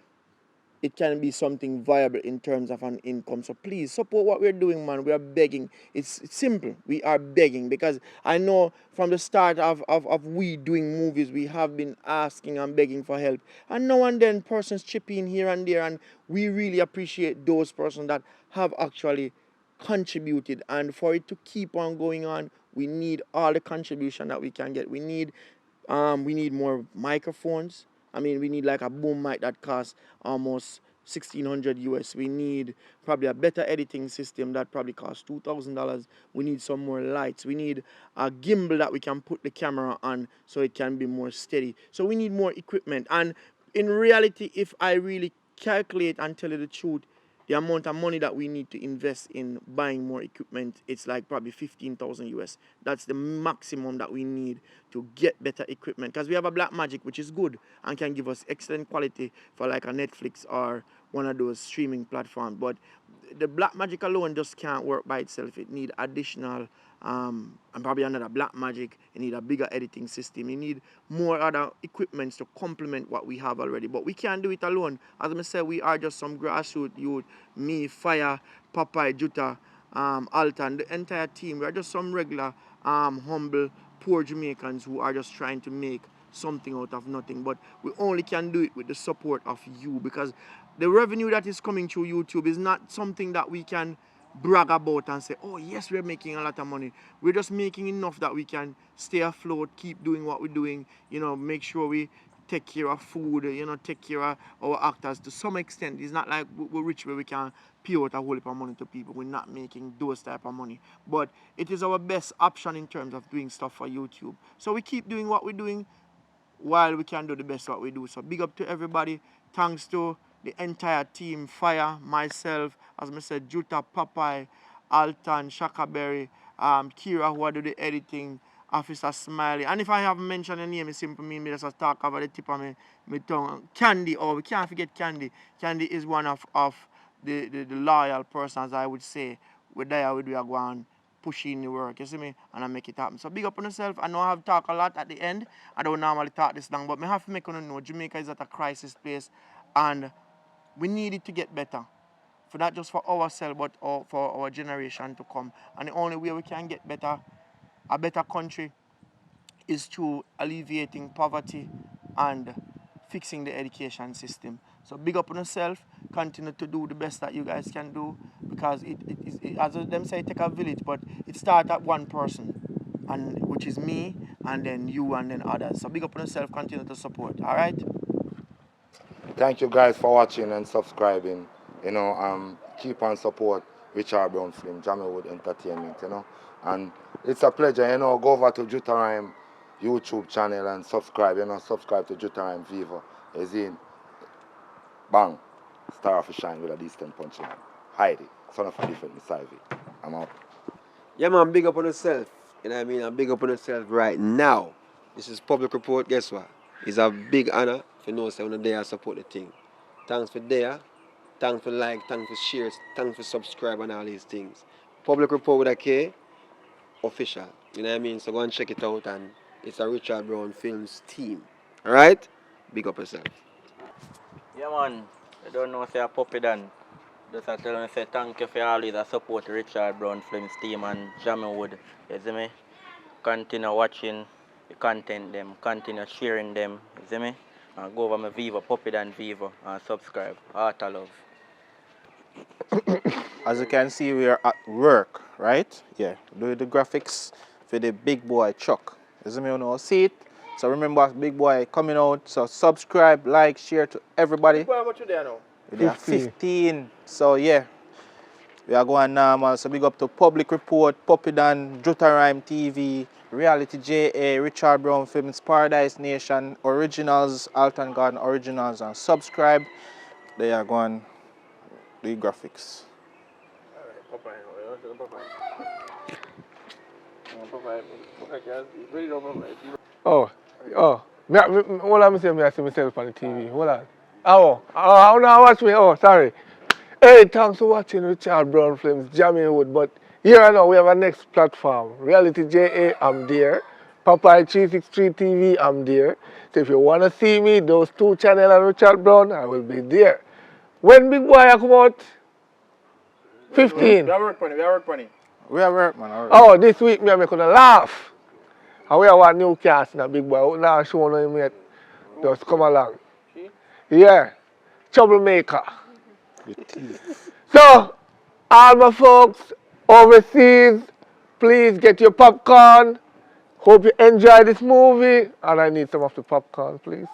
it can be something viable in terms of an income. So please support what we're doing, man. We are begging. It's simple. We are begging because I know from the start of we doing movies, we have been asking and begging for help. And now and then persons chip in here and there, and we really appreciate those persons that have actually contributed. And for it to keep on going on, we need all the contribution that we can get. We need more microphones. I mean, we need like a boom mic that costs almost 1,600 US. We need probably a better editing system that probably costs $2,000. We need some more lights. We need a gimbal that we can put the camera on so it can be more steady. So we need more equipment. And in reality, if I really calculate and tell you the truth, the amount of money that we need to invest in buying more equipment, it's like probably 15,000 US. That's the maximum that we need to get better equipment. Because we have a Black Magic, which is good and can give us excellent quality for like a Netflix or one of those streaming platforms. But the Black Magic alone just can't work by itself. It needs additional and probably another Black Magic. You need a bigger editing system. You need more other equipments to complement what we have already. But we can't do it alone. As I said, we are just some grassroots youth. Me, Fire, Popeye, Jutta, Alton, the entire team. We are just some regular, humble, poor Jamaicans who are just trying to make something out of nothing. But we only can do it with the support of you, because the revenue that is coming through YouTube is not something that we can brag about and say, oh yes, we're making a lot of money. We're just making enough that we can stay afloat, keep doing what we're doing, make sure we take care of food, take care of our actors to some extent. It's not like we're rich where we can pay out a whole heap of money to people. We're not making those type of money. But it is our best option in terms of doing stuff for YouTube. So we keep doing what we're doing while we can do the best what we do. So big up to everybody. Thanks to the entire team, Fire, myself, as I said, Jutta, Popeye, Alton, Shakaberry, Kira, who do the editing, Officer Smiley. And if I haven't mentioned your name, it's simply me just talk over the tip of my tongue. Candy, we can't forget Candy. Candy is one of the loyal persons, I would say. We're there with we are going pushing the work, you see me? And I make it happen. So big up on yourself. I know I have talked a lot at the end. I don't normally talk this long, but I have to make you know Jamaica is at a crisis place, and we need it to get better. For not just for ourselves, but for our generation to come. And the only way we can get better, a better country, is through alleviating poverty and fixing the education system. So big up on yourself, continue to do the best that you guys can do, because it as them say, take a village, but it starts at one person, and which is me, and then you, and then others. So big up on yourself, continue to support, all right? Thank you guys for watching and subscribing. Keep on support Richard Brown Film, Jamaican Entertainment, And it's a pleasure, go over to Jutta Rhyme YouTube channel and subscribe, subscribe to Jutta Rhyme Viva. As in, bang, star of a shine with a distant punchline. Heidi, son of a different Messiah. I'm out. Yeah, man, big up on yourself. You know what I mean? I'm big up on yourself right now. This is public report. Guess what? It's a big honor for know say when there support the thing. Thanks for there. Thanks for like. Thanks for shares. Thanks for subscribe and all these things. Public report with a K. Official. You know what I mean? So go and check it out, and it's a Richard Brown Films team. Alright? Big up yourself. Yeah, man. I don't know say a puppy done. Just I tell them say thank you for always support Richard Brown Films team and Jamie Wood. You see me? Continue watching the content them, continue sharing them, you see me? And go over my Viva, Puppy Dan Viva, and subscribe. Heart of love. As you can see, we are at work, right? Yeah, do the graphics for the big boy Chuck. You see me, see it? So remember, big boy coming out. So subscribe, like, share to everybody. How much you there now? We are 15. So yeah, we are going normal. So big up to Public Report, Puppy Dan, Jutta Rhyme TV, Reality JA, Richard Brown Films, Paradise Nation, Originals, Alton Garden Originals, and subscribe. They are going the graphics. Oh. Hold on, I see myself on the TV. Hold on. Oh, now watch me. Oh, sorry. Hey, thanks for watching Richard Brown Films, Jamie Wood. But here I know we have a next platform. Reality JA, I'm there. Popeye 363 TV, I'm there. So if you want to see me, those two channels and Richard Brown, I will be there. When Big Boy I come out? 15. We are work money. We are work, man. Oh, this week me going to laugh. And we have one new cast in a Big Boy. Now show him yet. Just come along. Yeah. Troublemaker. So, all my folks overseas, please get your popcorn. Hope you enjoy this movie. And I need some of the popcorn, please.